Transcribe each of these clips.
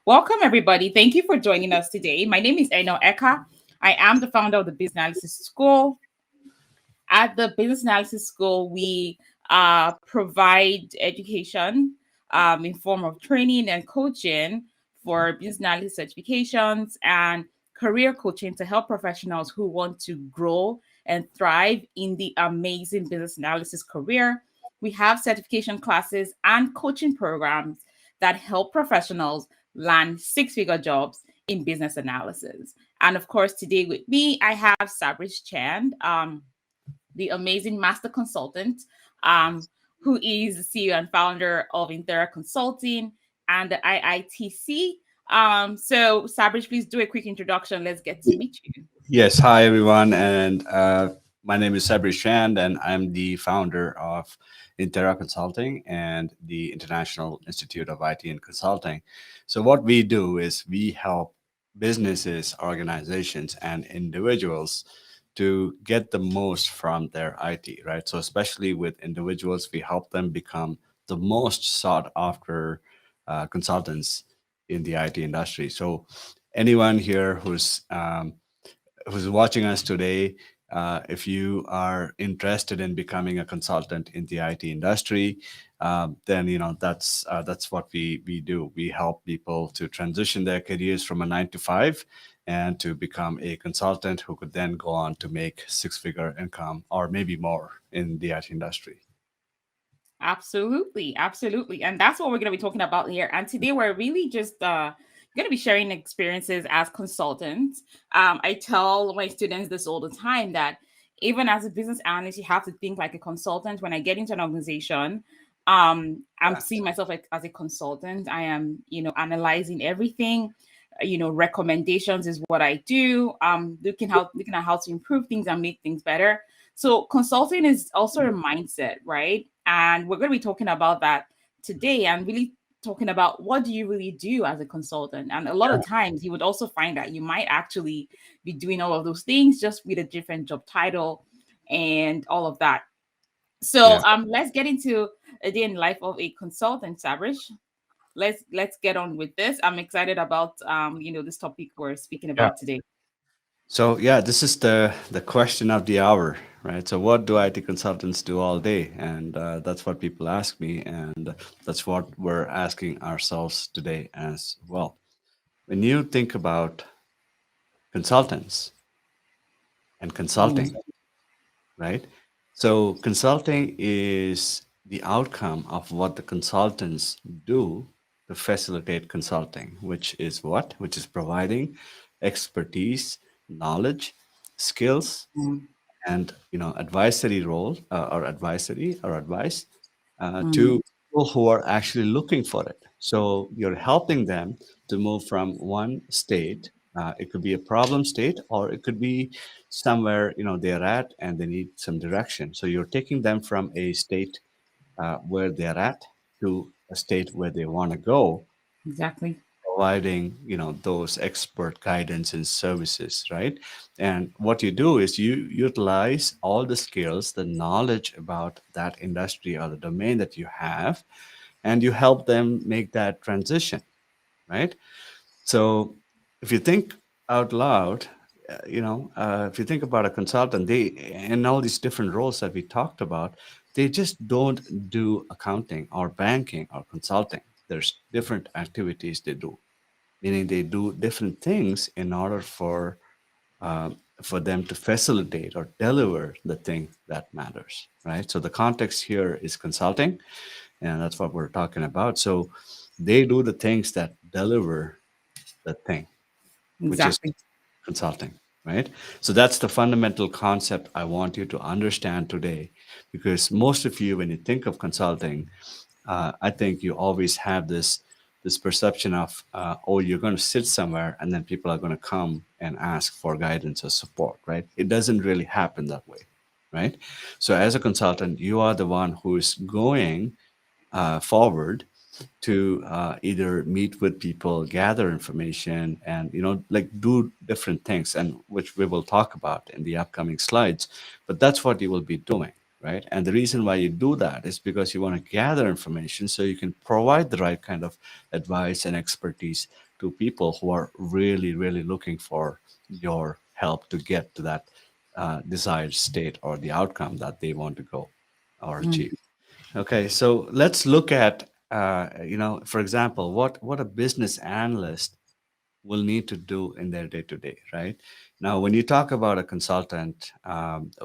Welcome, everybody. Thank you for joining us today. My name is Eno Eka. I am the founder of the Business Analysis School. At the Business Analysis School, we provide education in form of training and coaching for business analysis certifications and career coaching to help professionals who want to grow and thrive in the amazing business analysis career. We have certification classes and coaching programs that help professionals land six-figure jobs in business analysis. And of course, today with me, I have Sabrish Chand. The amazing master consultant, who is the CEO and founder of Intera Consulting and the IIITC. So, Sabrish, please do a quick introduction. Let's get to meet you. Yes, hi everyone, and my name is Sabrish Chand, and I'm the founder of Intera Consulting and the International Institute of IT and Consulting. So, what we do is we help businesses, organizations, and individuals to get the most from their IT, right? So, especially with individuals, we help them become the most sought after consultants in the IT industry. So, anyone here who's watching us today, if you are interested in becoming a consultant in the IT industry, then that's what we do. We help people to transition their careers from a 9 to 5 and to become a consultant who could then go on to make six-figure income or maybe more in the IT industry. Absolutely, absolutely. And that's what we're going to be talking about here. And today we're really just going to be sharing experiences as consultants. I tell my students this all the time that even as a business analyst, you have to think like a consultant. When I get into an organization, I'm seeing myself like as a consultant. I am, analyzing everything. Recommendations is what I do. Looking at how to improve things and make things better. So consulting is also a mindset, right? And we're going to be talking about that today and really talking about what do you really do as a consultant. And a lot of times you would also find that you might actually be doing all of those things just with a different job title and all of that. So Yeah. let's get into a day in the life of a consultant, Sabrish. Let's get on with this. I'm excited about this topic we're speaking Yeah. about today. So yeah, this is the question of the hour, right? So what do IT consultants do all day? And that's what people ask me, and that's what we're asking ourselves today as well. When you think about consultants and Mm, consulting, right? So consulting is the outcome of what the consultants do to facilitate consulting, which is what? Which is providing expertise, knowledge, skills, mm, and advisory role or advisory or advice mm. to people who are actually looking for it. So you're helping them to move from one state. It could be a problem state, or it could be somewhere they're at and they need some direction. So you're taking them from a state where they're at to a state where they want to go, Exactly. providing those expert guidance and services, right? And what you do is you utilize all the skills, the knowledge about that industry or the domain that you have, and you help them make that transition, right? So if you think out loud, if you think about a consultant, they in all these different roles that we talked about, they just don't do accounting or banking or consulting. There's different activities they do, meaning they do different things in order for them to facilitate or deliver the thing that matters, right? So the context here is consulting, and that's what we're talking about. So they do the things that deliver the thing, which is Exactly. consulting, right? So that's the fundamental concept I want you to understand today, because most of you, when you think of consulting, I think you always have this perception of, oh, you're going to sit somewhere and then people are going to come and ask for guidance or support, right? It doesn't really happen that way, right? So as a consultant, you are the one who is going forward to either meet with people, gather information, and like do different things, and which we will talk about in the upcoming slides. But that's what you will be doing, right? And the reason why you do that is because you want to gather information so you can provide the right kind of advice and expertise to people who are really, really looking for your help to get to that desired state or the outcome that they want to go or achieve. Okay, so let's look at, for example, what a business analyst will need to do in their day to day, right? Now, when you talk about a consultant,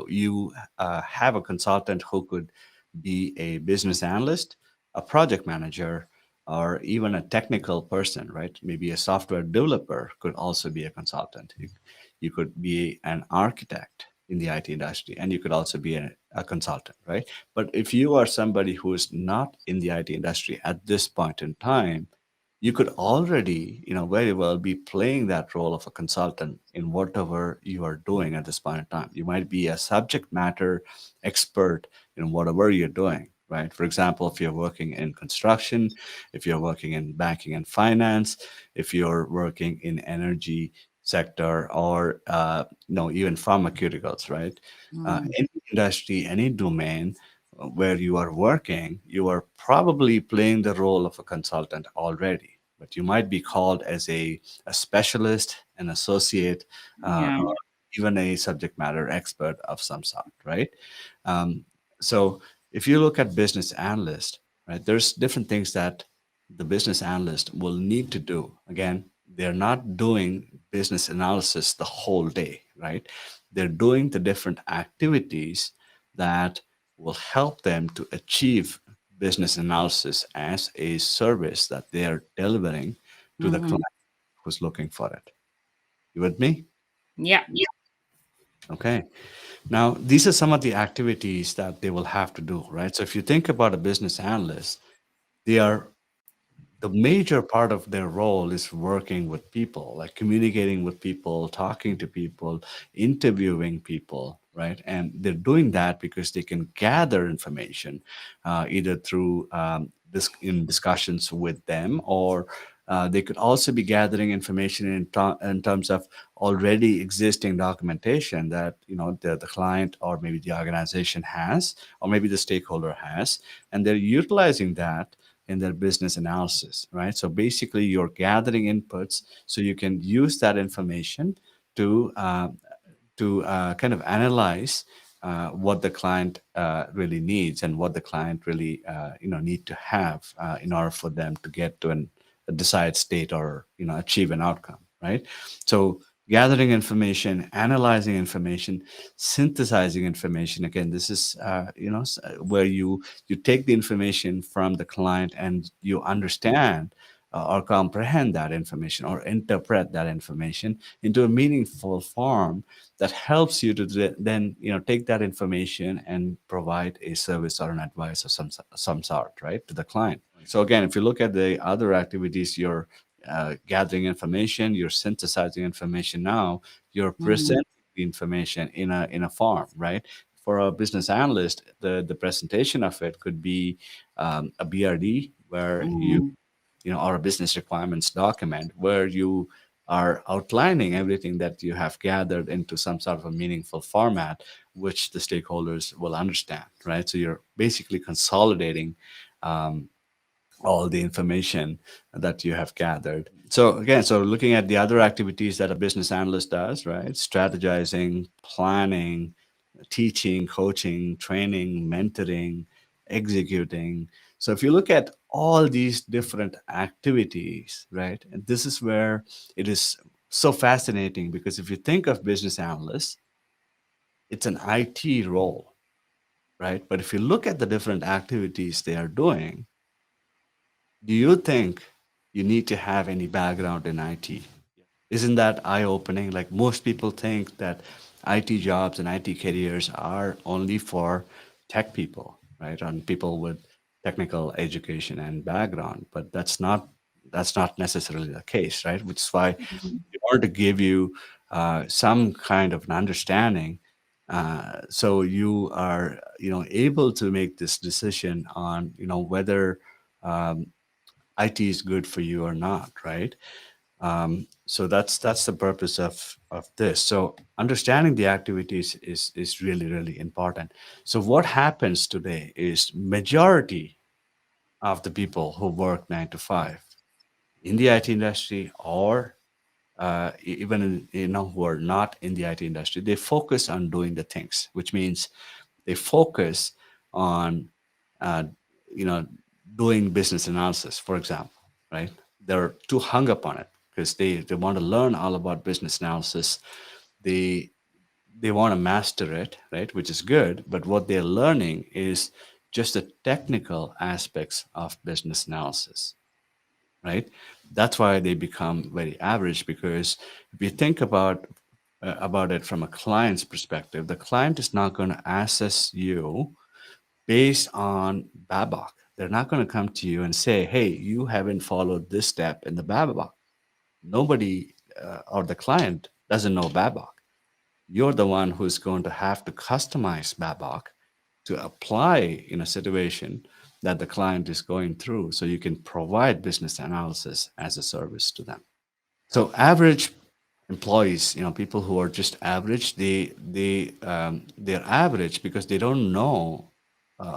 you have a consultant who could be a business analyst, a project manager, or even a technical person, right? Maybe a software developer could also be a consultant. You could be an architect in the IT industry, and you could also be a consultant, right? But if you are somebody who is not in the IT industry at this point in time, you could already, very well be playing that role of a consultant in whatever you are doing at this point in time. You might be a subject matter expert in whatever you're doing, right? For example, if you're working in construction, if you're working in banking and finance, if you're working in energy sector, or even pharmaceuticals, right? Any industry, any domain where you are working, you are probably playing the role of a consultant already, but you might be called as a specialist, an associate, Yeah. or even a subject matter expert of some sort, right? Um, so if you look at business analyst, right, there's different things that the business analyst will need to do. Again, they're not doing business analysis the whole day, right? They're doing the different activities that will help them to achieve business analysis as a service that they are delivering to the Mm-hmm. client who's looking for it. You with me? Yeah. Okay. Now, these are some of the activities that they will have to do, right? So if you think about a business analyst, they are the major part of their role is working with people, like communicating with people, talking to people, interviewing people, right? And they're doing that because they can gather information either through in discussions with them, or they could also be gathering information in terms of already existing documentation that the client or maybe the organization has, or maybe the stakeholder has, and they're utilizing that in their business analysis, right? So basically, you're gathering inputs so you can use that information to kind of analyze what the client really needs and what the client really need to have in order for them to get to a desired state, or achieve an outcome, right? So gathering information, analyzing information, synthesizing information. Again, this is where you take the information from the client and you understand or comprehend that information or interpret that information into a meaningful form that helps you to then take that information and provide a service or an advice of some sort, right, to the client. So again, if you look at the other activities, you're gathering information, you're synthesizing information. Now you're Mm-hmm. presenting the information in a form, right? For a business analyst, the presentation of it could be a BRD, where Mm-hmm. or a business requirements document, where you are outlining everything that you have gathered into some sort of a meaningful format, which the stakeholders will understand, right? So you're basically consolidating um, all the information that you have gathered. So again, so looking at the other activities that a business analyst does, right? Strategizing, planning, teaching, coaching, training, mentoring, executing. So if you look at all these different activities, right? And this is where it is so fascinating, because if you think of business analysts, it's an IT role, right? But if you look at the different activities they are doing, do you think you need to have any background in IT? Isn't that eye opening? Like, most people think that IT jobs and IT careers are only for tech people, right? And people with technical education and background, but that's not necessarily the case, right? Which is why, in order to give you some kind of an understanding, so you are able to make this decision on whether IT is good for you or not, right? So that's the purpose of this. So understanding the activities is really really important. So what happens today is majority of the people who work 9 to 5 in the IT industry, or even who are not in the IT industry, they focus on doing the things, which means they focus on uh, you know doing business analysis, for example, right? They're too hung up on it because they want to learn all about business analysis. They they want to master it, right, which is good, but what they're learning is just the technical aspects of business analysis, right? That's why they become very average, because if you think about it from a client's perspective, the client is not going to assess you based on Babok. They're not going to come to you and say, hey, you haven't followed this step in the Babok. Nobody or the client doesn't know Babok. You're the one who's going to have to customize Babok to apply in a situation that the client is going through, so you can provide business analysis as a service to them. So average employees, people who are just average, they're average because they don't know,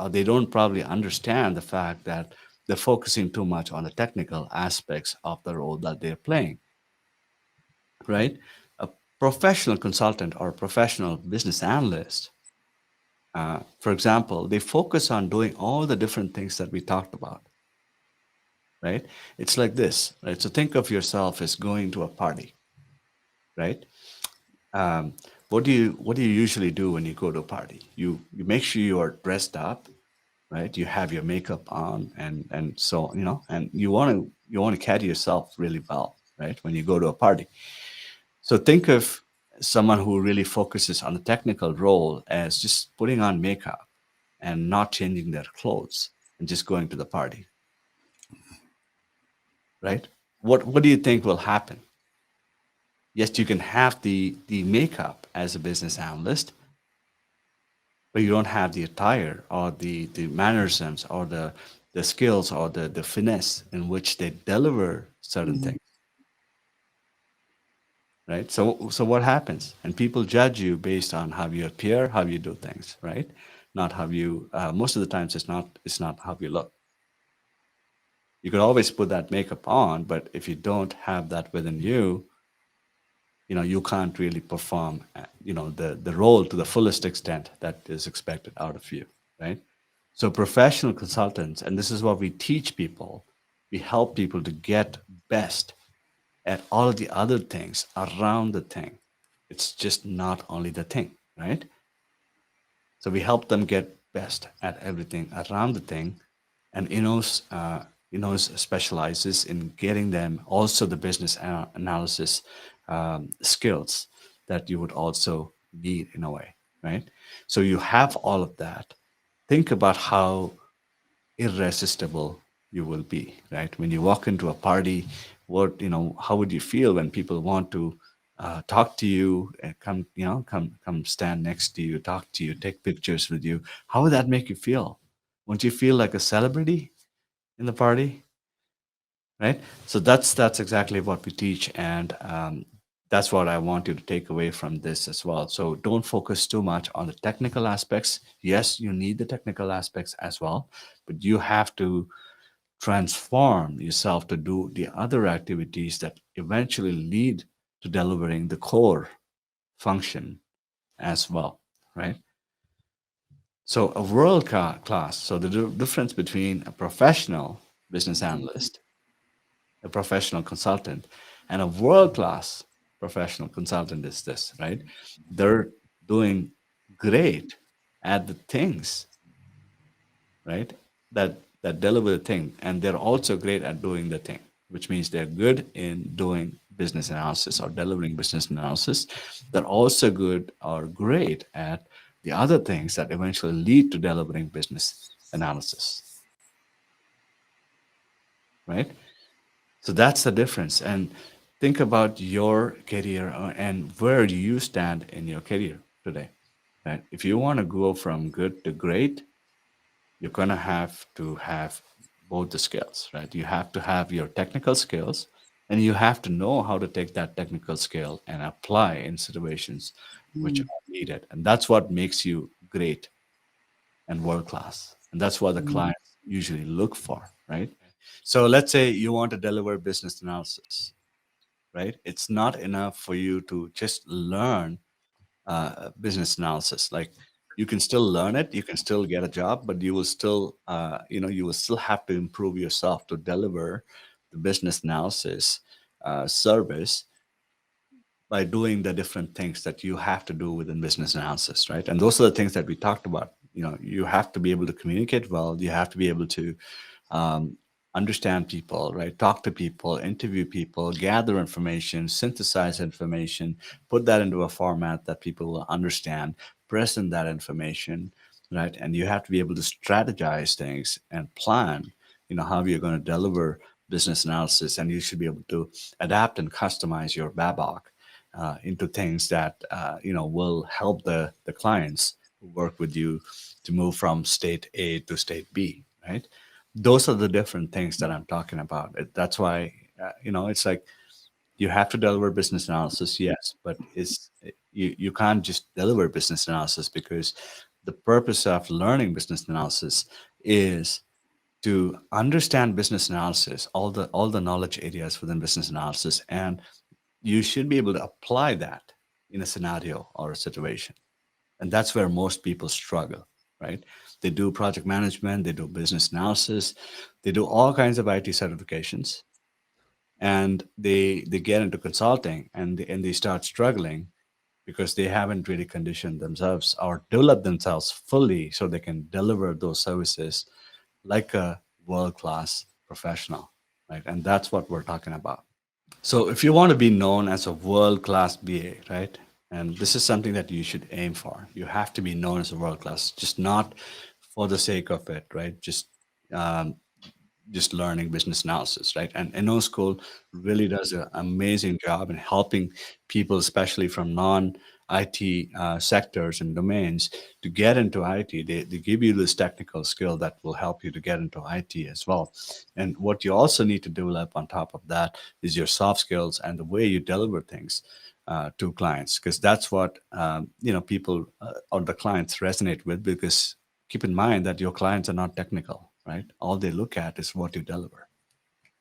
they don't probably understand the fact that they're focusing too much on the technical aspects of the role that they're playing, right? A professional consultant or a professional business analyst, for example, they focus on doing all the different things that we talked about, right? It's like this, right? So think of yourself as going to a party, right? um, what do you usually do when you go to a party? You make sure you are dressed up, right? You have your makeup on, and so and you want to carry yourself really well, right, when you go to a party. So think of someone who really focuses on the technical role as just putting on makeup and not changing their clothes and just going to the party, right? What do you think will happen? Yes, you can have the makeup as a business analyst, but you don't have the attire or the mannerisms or the skills or the finesse in which they deliver certain Mhm. things, right? So what happens? And people judge you based on how you appear, how you do things, right? Not how you. Most of the times, it's not how you look. You could always put that makeup on, but if you don't have that within you, you can't really perform the role to the fullest extent that is expected out of you, right? So professional consultants, and this is what we teach people, we help people to get best at all of the other things around the thing. It's just not only the thing, right? So we help them get best at everything around the thing, and Enos specializes in getting them also the business analysis skills that you would also need in a way, right? So you have all of that. Think about how irresistible you will be, right? When you walk into a party, how would you feel when people want to talk to you and come stand next to you, talk to you, take pictures with you? How would that make you feel? Won't you feel like a celebrity in the party, right? So that's exactly what we teach, and that's what I want you to take away from this as well. So don't focus too much on the technical aspects. Yes, you need the technical aspects as well, but you have to transform yourself to do the other activities that eventually lead to delivering the core function as well, right? So a class. So the difference between a professional business analyst, a professional consultant, and a world class professional consultant is this, right? They're doing great at the things, right? That deliver the thing, and they're also great at doing the thing, which means they're good in doing business analysis or delivering business analysis. They're also good or great at the other things that eventually lead to delivering business analysis, right? So that's the difference. And think about your career and where do you stand in your career today, right? If you want to go from good to great, you're going to have both the skills, right? You have to have your technical skills, And you have to know how to take that technical skill and apply in situations which Mm, are needed. And that's what makes you great and world class. And that's what the mm, clients usually look for, right? So let's say you want to deliver business analysis, right? It's not enough for you to just learn business analysis. Like you can still learn it, you can still get a job, but you will still, you will still have to improve yourself to deliver the business analysis service by doing the different things that you have to do within business analysis, right? And those are the things that we talked about. You have to be able to communicate well. You have to be able to um, understand people, right? Talk to people, interview people, gather information, synthesize information, put that into a format that people will understand, present that information, right? And you have to be able to strategize things and plan, how you're going to deliver business analysis. And you should be able to adapt and customize your Babok into things that will help the clients who work with you to move from state A to state B, right? Those are the different things that I'm talking about. That's why it's like you have to deliver business analysis, yes, but you can't just deliver business analysis, because the purpose of learning business analysis is to understand business analysis, all the knowledge areas within business analysis, and you should be able to apply that in a scenario or a situation. And that's where most people struggle, right? They do project management, they do business analysis, they do all kinds of IT certifications, and they get into consulting, and they start struggling because they haven't really conditioned themselves or developed themselves fully so they can deliver those services like a world class professional, right? And that's what we're talking about. So if you want to be known as a world class BA, right? And this is something that you should aim for. You have to be known as a world class, just not for the sake of it, right? Um, just learning business analysis, right? And Inno School really does an amazing job in helping people, especially from non-IT sectors and domains, to get into IT. They give you this technical skill that will help you to get into IT as well. And what you also need to develop on top of that is your soft skills and the way you deliver things to clients, because that's what people or the clients resonate with. Because keep in mind that your clients are not technical, right? All they look at is what you deliver,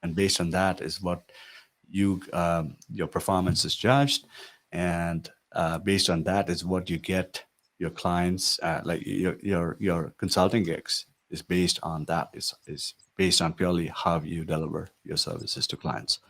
and based on that is what your performance is judged, and based on that is what you get your clients, like your consulting gigs is based on that, is based on purely how you deliver your services to clients.